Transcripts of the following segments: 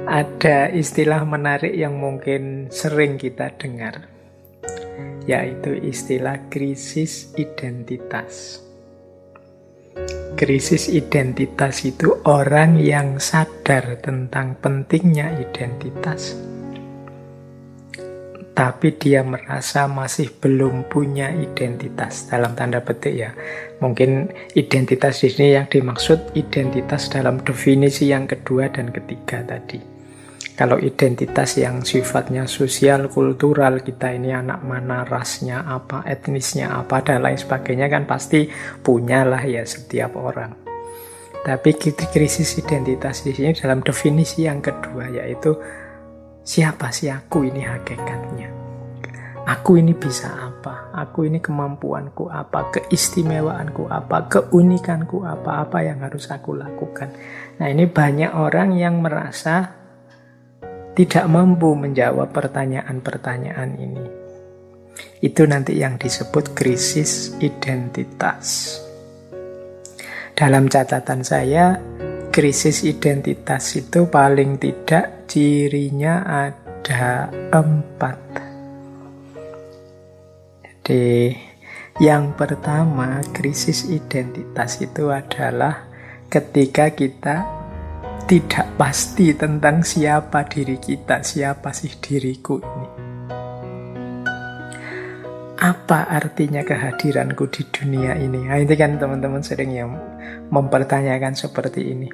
Ada istilah menarik yang mungkin sering kita dengar, yaitu istilah krisis identitas. Krisis identitas itu orang yang sadar tentang pentingnya identitas, tapi dia merasa masih belum punya identitas, dalam tanda petik ya. Mungkin identitas di sini yang dimaksud identitas dalam definisi yang kedua dan ketiga tadi. Kalau identitas yang sifatnya sosial, kultural, kita ini anak mana, rasnya apa, etnisnya apa, dan lain sebagainya kan pasti punyalah ya setiap orang. Tapi krisis identitas di sini dalam definisi yang kedua, yaitu siapa sih aku ini hakikatnya? Aku ini bisa apa? Aku ini kemampuanku apa? Keistimewaanku apa? Keunikanku apa? Apa yang harus aku lakukan? Nah, ini banyak orang yang merasa tidak mampu menjawab pertanyaan-pertanyaan ini. Itu nanti yang disebut krisis identitas. Dalam catatan saya, krisis identitas itu paling tidak cirinya ada 4. Jadi, yang pertama, krisis identitas itu adalah ketika kita tidak pasti tentang siapa diri kita, siapa sih diriku ini. Apa artinya kehadiranku di dunia ini? Nah, itu kan teman-teman sering yang mempertanyakan seperti ini.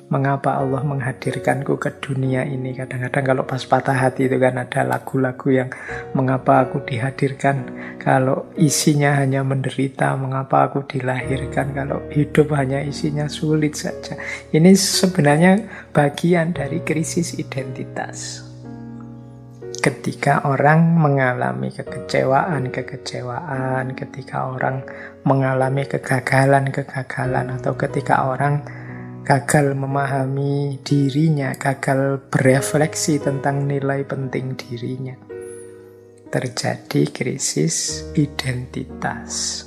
Mengapa Allah menghadirkanku ke dunia ini? Kadang-kadang kalau pas patah hati itu kan ada lagu-lagu yang mengapa aku dihadirkan, kalau isinya hanya menderita, mengapa aku dilahirkan, kalau hidup hanya isinya sulit saja. Ini sebenarnya bagian dari krisis identitas. Ketika orang mengalami kekecewaan, ketika orang mengalami kegagalan, atau ketika orang gagal memahami dirinya, gagal berefleksi tentang nilai penting dirinya, terjadi krisis identitas.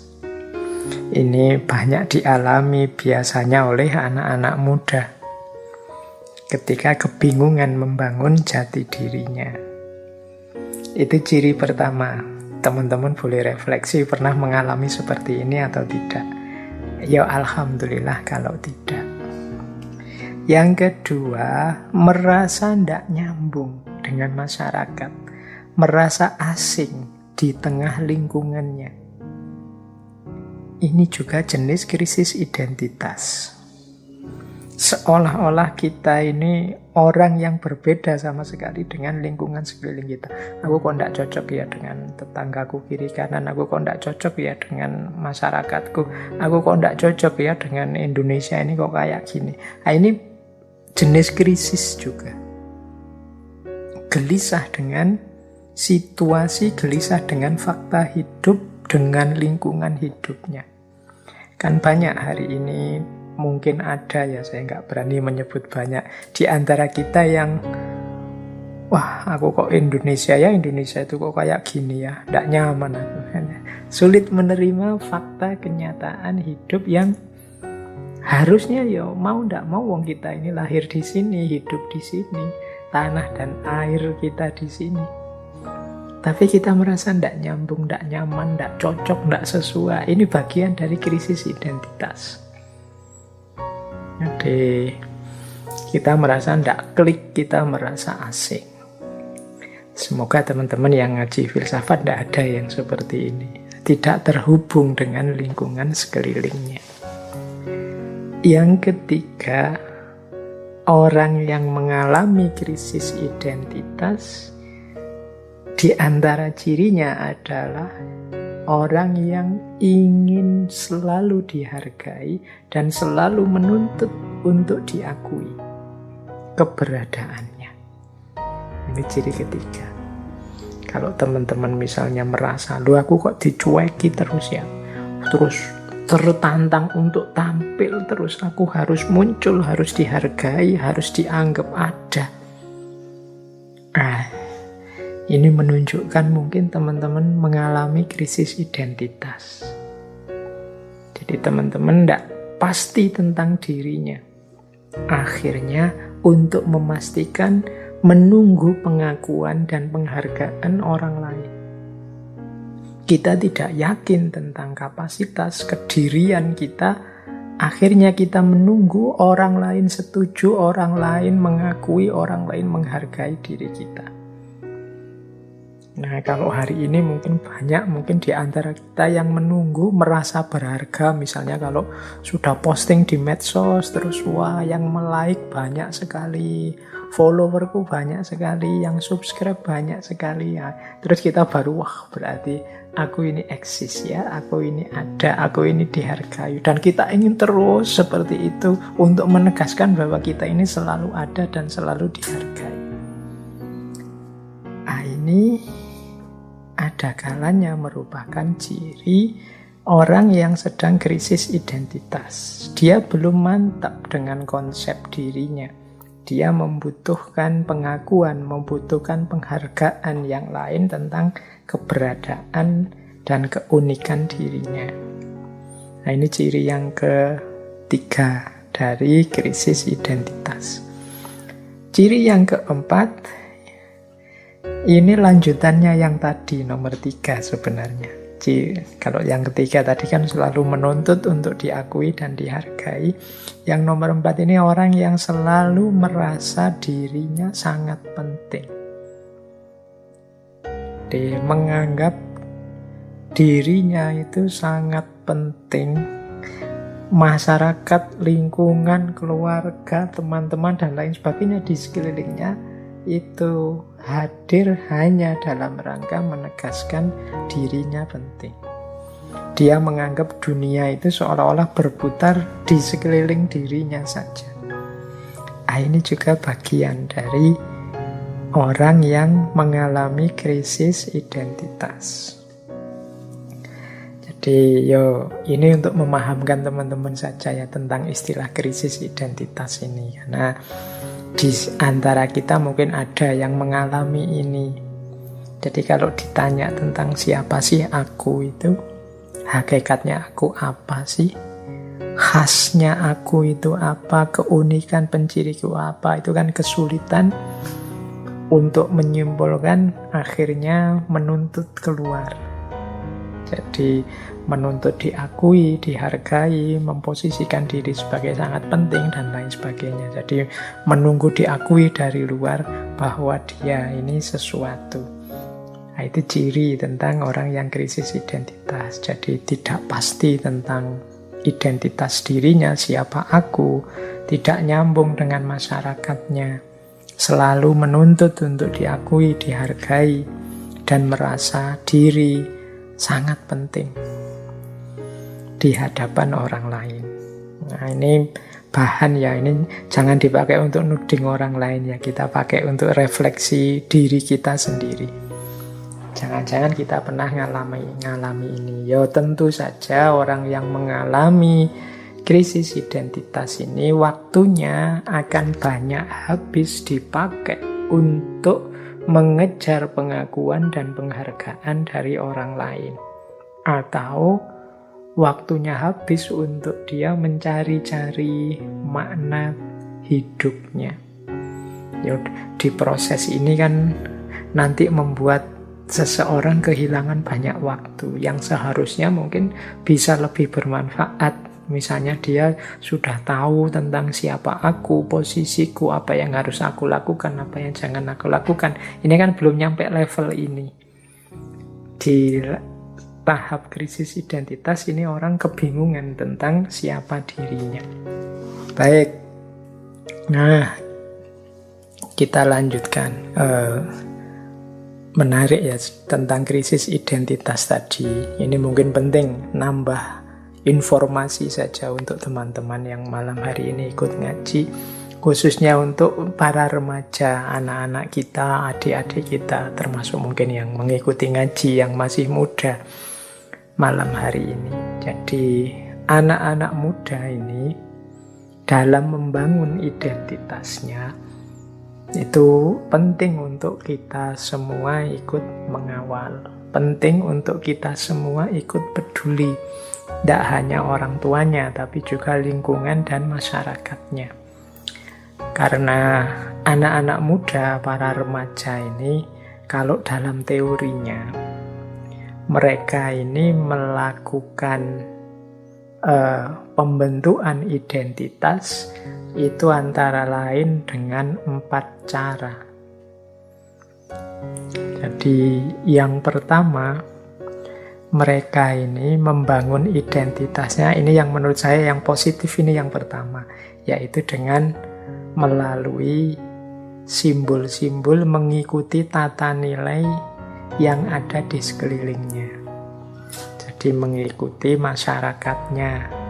Ini banyak dialami biasanya oleh anak-anak muda ketika kebingungan membangun jati dirinya. Itu ciri pertama. Teman-teman boleh refleksi, pernah mengalami seperti ini atau tidak? Ya alhamdulillah kalau tidak. Yang kedua, merasa tidak nyambung dengan masyarakat, merasa asing di tengah lingkungannya. Ini juga jenis krisis identitas. Seolah-olah kita ini orang yang berbeda sama sekali dengan lingkungan sekeliling kita. Aku kok tidak cocok ya dengan tetanggaku kiri kanan, aku kok tidak cocok ya dengan masyarakatku, aku kok tidak cocok ya dengan Indonesia ini kok kayak gini. Nah, ini jenis krisis juga. Gelisah dengan situasi, gelisah dengan fakta hidup, dengan lingkungan hidupnya. Kan banyak hari ini, mungkin ada ya, saya nggak berani menyebut banyak, di antara kita yang wah aku kok Indonesia ya, Indonesia itu kok kayak gini ya, nggak nyaman aku. Sulit menerima fakta kenyataan hidup yang harusnya ya mau ndak mau wong kita ini lahir di sini, hidup di sini, tanah dan air kita di sini. Tapi kita merasa ndak nyambung, ndak nyaman, ndak cocok, ndak sesuai. Ini bagian dari krisis identitas. Jadi kita merasa ndak klik, kita merasa asing. Semoga teman-teman yang ngaji filsafat ndak ada yang seperti ini. Tidak terhubung dengan lingkungan sekelilingnya. Yang ketiga, orang yang mengalami krisis identitas, di antara cirinya adalah orang yang ingin selalu dihargai dan selalu menuntut untuk diakui keberadaannya. Ini ciri ketiga. Kalau teman-teman misalnya merasa, loh aku kok dicueki terus ya, terus tertantang untuk tampil terus, aku harus muncul, harus dihargai, harus dianggap ada. Ini menunjukkan mungkin teman-teman mengalami krisis identitas. Jadi teman-teman tidak pasti tentang dirinya. Akhirnya untuk memastikan menunggu pengakuan dan penghargaan orang lain. Kita tidak yakin tentang kapasitas kedirian kita, akhirnya kita menunggu orang lain setuju, orang lain mengakui, orang lain menghargai diri kita. Nah, kalau hari ini mungkin di antara kita yang menunggu merasa berharga. Misalnya kalau sudah posting di medsos, terus wah yang like banyak sekali, followerku banyak sekali, yang subscribe banyak sekali ya. Terus kita baru wah berarti aku ini eksis ya, aku ini ada, aku ini dihargai. Dan kita ingin terus seperti itu untuk menegaskan bahwa kita ini selalu ada dan selalu dihargai. Ini ada kalanya merupakan ciri orang yang sedang krisis identitas. Dia belum mantap dengan konsep dirinya. Dia membutuhkan pengakuan, membutuhkan penghargaan yang lain tentang keberadaan dan keunikan dirinya. Nah, ini ciri yang ketiga dari krisis identitas. Ciri yang keempat, ini lanjutannya yang tadi, nomor 3 sebenarnya. Kalau yang ketiga tadi kan selalu menuntut untuk diakui dan dihargai. Yang nomor 4 ini orang yang selalu merasa dirinya sangat penting. Dia menganggap dirinya itu sangat penting. Masyarakat, lingkungan, keluarga, teman-teman, dan lain sebagainya di sekelilingnya itu hadir hanya dalam rangka menegaskan dirinya penting. Dia menganggap dunia itu seolah-olah berputar di sekeliling dirinya saja. Ini juga bagian dari orang yang mengalami krisis identitas. Jadi ini untuk memahamkan teman-teman saja ya tentang istilah krisis identitas ini. Karena di antara kita mungkin ada yang mengalami ini. Jadi kalau ditanya tentang siapa sih aku itu, hakikatnya aku apa sih, khasnya aku itu apa, keunikan penciriku apa, itu kan kesulitan untuk menyimpulkan, akhirnya menuntut keluar. Jadi menuntut diakui, dihargai, memposisikan diri sebagai sangat penting dan lain sebagainya. Jadi menunggu diakui dari luar bahwa dia ini sesuatu. Nah, itu ciri tentang orang yang krisis identitas. Jadi tidak pasti tentang identitas dirinya, siapa aku, tidak nyambung dengan masyarakatnya, selalu menuntut untuk diakui, dihargai, dan merasa diri sangat penting di hadapan orang lain. Nah, ini bahan ya, ini jangan dipakai untuk nuding orang lain ya, kita pakai untuk refleksi diri kita sendiri. Jangan-jangan kita pernah ngalami ini. Ya tentu saja orang yang mengalami krisis identitas ini waktunya akan banyak habis dipakai untuk mengejar pengakuan dan penghargaan dari orang lain. Atau waktunya habis untuk dia mencari-cari makna hidupnya. Di proses ini kan nanti membuat seseorang kehilangan banyak waktu yang seharusnya mungkin bisa lebih bermanfaat. Misalnya dia sudah tahu tentang siapa aku, posisiku, apa yang harus aku lakukan, apa yang jangan aku lakukan. Ini kan belum nyampe level ini. Di tahap krisis identitas ini orang kebingungan tentang siapa dirinya. Baik. Nah, kita lanjutkan. Menarik ya tentang krisis identitas tadi. Ini mungkin penting nambah informasi saja untuk teman-teman yang malam hari ini ikut ngaji, khususnya untuk para remaja, anak-anak kita, adik-adik kita, termasuk mungkin yang mengikuti ngaji yang masih muda malam hari ini. Jadi anak-anak muda ini dalam membangun identitasnya itu penting untuk kita semua ikut mengawal, penting untuk kita semua ikut peduli. Tidak hanya orang tuanya, tapi juga lingkungan dan masyarakatnya. Karena anak-anak muda, para remaja ini, kalau dalam teorinya, mereka ini melakukan pembentukan identitas itu antara lain dengan 4 cara. Jadi yang pertama, mereka ini membangun identitasnya, ini yang menurut saya yang positif, ini yang pertama, yaitu dengan melalui simbol-simbol, mengikuti tata nilai yang ada di sekelilingnya. Jadi mengikuti masyarakatnya.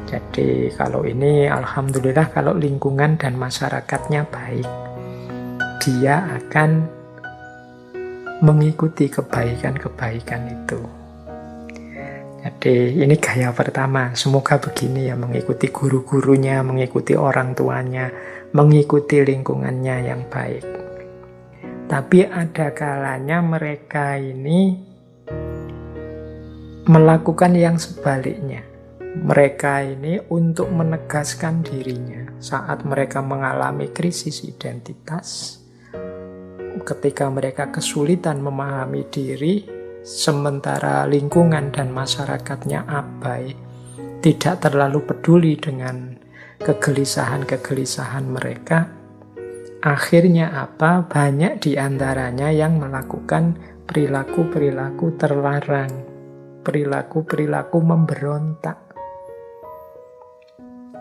Jadi kalau ini alhamdulillah kalau lingkungan dan masyarakatnya baik, dia akan mengikuti kebaikan-kebaikan itu. Jadi ini gaya pertama, semoga begini ya, mengikuti guru-gurunya, mengikuti orang tuanya, mengikuti lingkungannya yang baik. Tapi ada kalanya mereka ini melakukan yang sebaliknya. Mereka ini untuk menegaskan dirinya saat mereka mengalami krisis identitas, ketika mereka kesulitan memahami diri, sementara lingkungan dan masyarakatnya abai, tidak terlalu peduli dengan kegelisahan-kegelisahan mereka. Akhirnya apa? Banyak di antaranya yang melakukan perilaku-perilaku terlarang, perilaku-perilaku memberontak.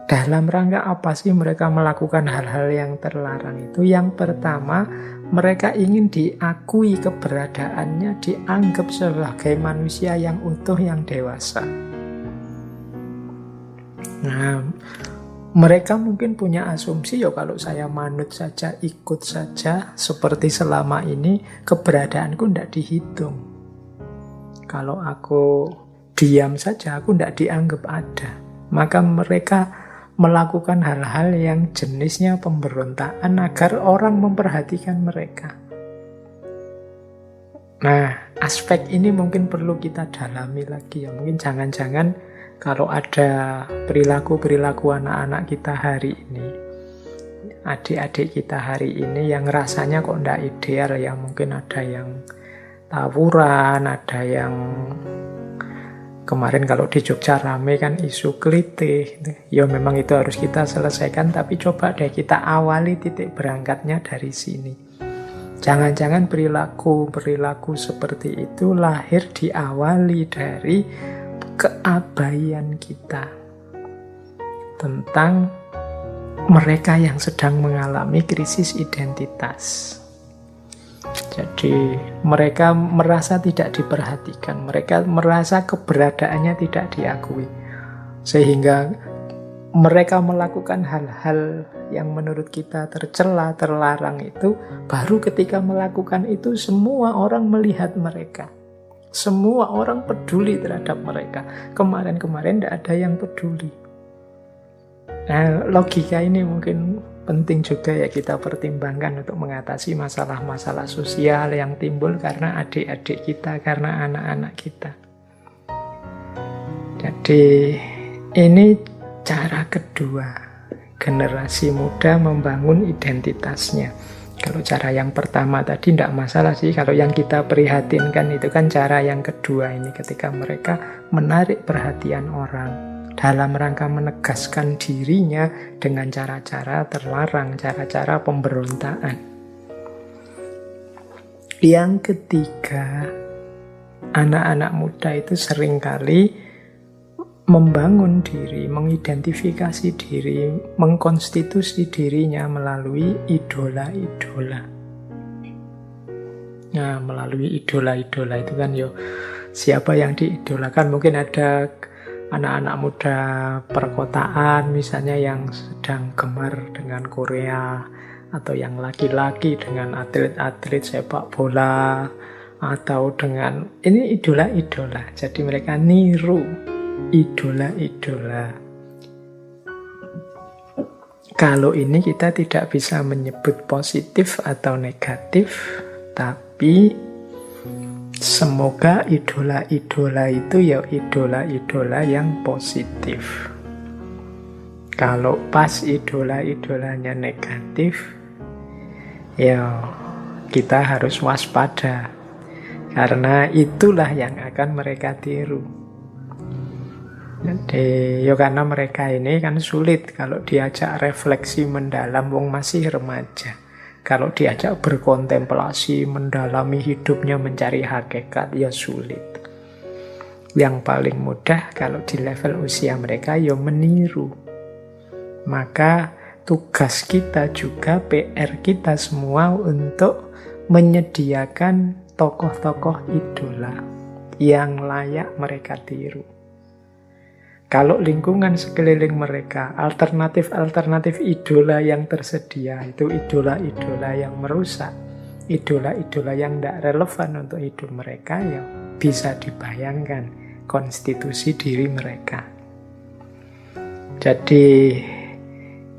Dalam rangka apa sih mereka melakukan hal-hal yang terlarang itu? Yang pertama, mereka ingin diakui keberadaannya, dianggap sebagai manusia yang utuh, yang dewasa. Nah, mereka mungkin punya asumsi, ya kalau saya manut saja, ikut saja, seperti selama ini, keberadaanku tidak dihitung. Kalau aku diam saja, aku tidak dianggap ada. Maka mereka melakukan hal-hal yang jenisnya pemberontakan agar orang memperhatikan mereka. Nah, aspek ini mungkin perlu kita dalami lagi ya. Mungkin jangan-jangan kalau ada perilaku-perilaku anak-anak kita hari ini, adik-adik kita hari ini yang rasanya kok tidak ideal ya. Mungkin ada yang tawuran, ada yang kemarin kalau di Jogja rame kan isu klitih. Ya memang itu harus kita selesaikan, tapi coba deh kita awali titik berangkatnya dari sini. Jangan-jangan perilaku-perilaku seperti itu lahir diawali dari keabaian kita tentang mereka yang sedang mengalami krisis identitas. Jadi mereka merasa tidak diperhatikan, mereka merasa keberadaannya tidak diakui, sehingga mereka melakukan hal-hal yang menurut kita tercela, terlarang itu. Baru ketika melakukan itu semua orang melihat mereka, semua orang peduli terhadap mereka. Kemarin-kemarin tidak ada yang peduli. Nah, logika ini mungkin penting juga ya kita pertimbangkan untuk mengatasi masalah-masalah sosial yang timbul karena adik-adik kita, karena anak-anak kita. Jadi ini cara kedua, generasi muda membangun identitasnya. Kalau cara yang pertama tadi tidak masalah sih, kalau yang kita prihatinkan itu kan cara yang kedua ini, ketika mereka menarik perhatian orang dalam rangka menegaskan dirinya dengan cara-cara terlarang, cara-cara pemberontakan. Yang ketiga, anak-anak muda itu seringkali membangun diri, mengidentifikasi diri, mengkonstitusi dirinya melalui idola-idola. Nah, melalui idola-idola itu kan siapa yang diidolakan? Mungkin ada anak-anak muda perkotaan misalnya yang sedang gemar dengan Korea, atau yang laki-laki dengan atlet-atlet sepak bola, atau dengan ini idola-idola. Jadi mereka niru idola-idola. Kalau ini kita tidak bisa menyebut positif atau negatif, tapi semoga idola-idola itu ya idola-idola yang positif. Kalau pas idola-idolanya negatif, ya kita harus waspada. Karena itulah yang akan mereka tiru. Jadi, ya karena mereka ini kan sulit kalau diajak refleksi mendalam, wong masih remaja. Kalau diajak berkontemplasi, mendalami hidupnya, mencari hakikat, ya sulit. Yang paling mudah kalau di level usia mereka, ya meniru. Maka tugas kita juga, PR kita semua untuk menyediakan tokoh-tokoh idola yang layak mereka tiru. Kalau lingkungan sekeliling mereka, alternatif-alternatif idola yang tersedia, itu idola-idola yang merusak, idola-idola yang tidak relevan untuk hidup mereka, ya bisa dibayangkan konstitusi diri mereka. Jadi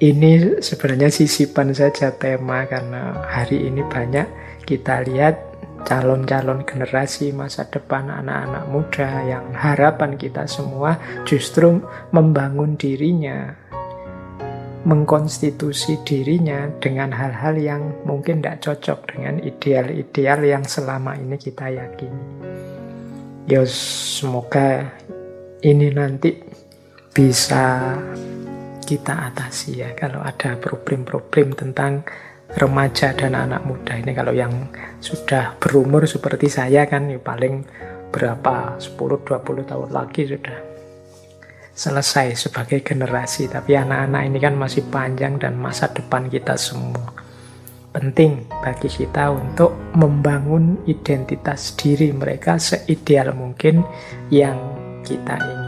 ini sebenarnya sisipan saja tema, karena hari ini banyak kita lihat calon-calon generasi masa depan, anak-anak muda yang harapan kita semua justru membangun dirinya, mengkonstitusi dirinya dengan hal-hal yang mungkin tidak cocok dengan ideal-ideal yang selama ini kita yakini. Ya semoga ini nanti bisa kita atasi ya, kalau ada problem-problem tentang remaja dan anak muda ini. Kalau yang sudah berumur seperti saya kan ya paling berapa 10-20 tahun lagi sudah selesai sebagai generasi. Tapi anak-anak ini kan masih panjang dan masa depan kita semua. Penting bagi kita untuk membangun identitas diri mereka seideal mungkin yang kita ingin.